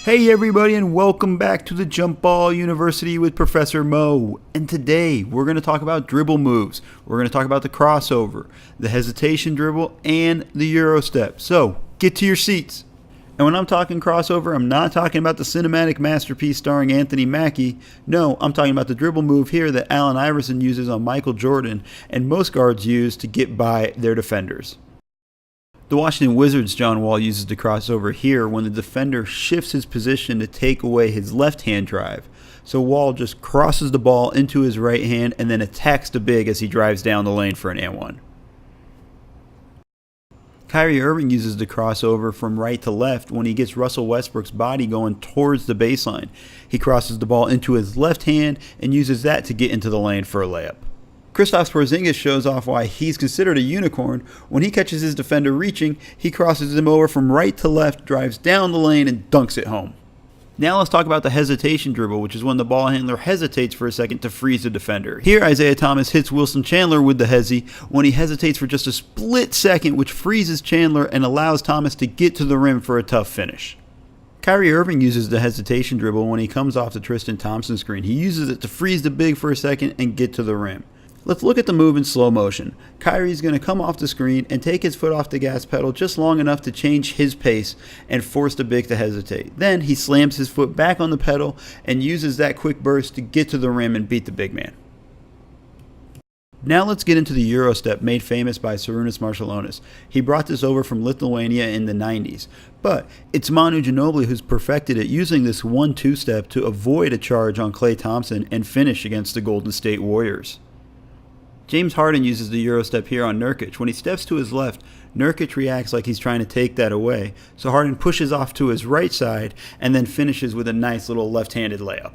Hey everybody, and welcome back to the Jump Ball University with Professor Mo. And today we're going to talk about dribble moves. We're going to talk about the crossover, the hesitation dribble, and the Euro step. So get to your seats. And when I'm talking crossover, I'm not talking about the cinematic masterpiece starring Anthony Mackie. No, I'm talking about the dribble move here that Allen Iverson uses on Michael Jordan and most guards use to get by their defenders. The Washington Wizards' John Wall uses the crossover here when the defender shifts his position to take away his left-hand drive. So Wall just crosses the ball into his right hand and then attacks the big as he drives down the lane for an and one. Kyrie Irving uses the crossover from right to left when he gets Russell Westbrook's body going towards the baseline. He crosses the ball into his left hand and uses that to get into the lane for a layup. Kristaps Porzingis shows off why he's considered a unicorn. When he catches his defender reaching, he crosses him over from right to left, drives down the lane, and dunks it home. Now let's talk about the hesitation dribble, which is when the ball handler hesitates for a second to freeze the defender. Here, Isaiah Thomas hits Wilson Chandler with the hezi when he hesitates for just a split second, which freezes Chandler and allows Thomas to get to the rim for a tough finish. Kyrie Irving uses the hesitation dribble when he comes off the Tristan Thompson screen. He uses it to freeze the big for a second and get to the rim. Let's look at the move in slow motion. Kyrie's going to come off the screen and take his foot off the gas pedal just long enough to change his pace and force the big to hesitate. Then he slams his foot back on the pedal and uses that quick burst to get to the rim and beat the big man. Now let's get into the Euro step made famous by Sarunas Marciulionis. He brought this over from Lithuania in the 90s. But it's Manu Ginobili who's perfected it using this 1-2 step to avoid a charge on Klay Thompson and finish against the Golden State Warriors. James Harden uses the Euro step here on Nurkic. When he steps to his left, Nurkic reacts like he's trying to take that away. So Harden pushes off to his right side and then finishes with a nice little left-handed layup.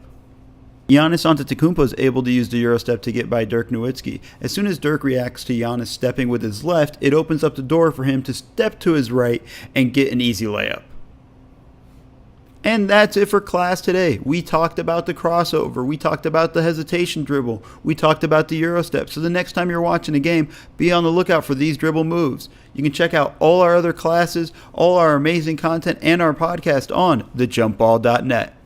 Giannis Antetokounmpo is able to use the Euro step to get by Dirk Nowitzki. As soon as Dirk reacts to Giannis stepping with his left, it opens up the door for him to step to his right and get an easy layup. And that's it for class today. We talked about the crossover. We talked about the hesitation dribble. We talked about the Euro step. So the next time you're watching a game, be on the lookout for these dribble moves. You can check out all our other classes, all our amazing content, and our podcast on thejumpball.net.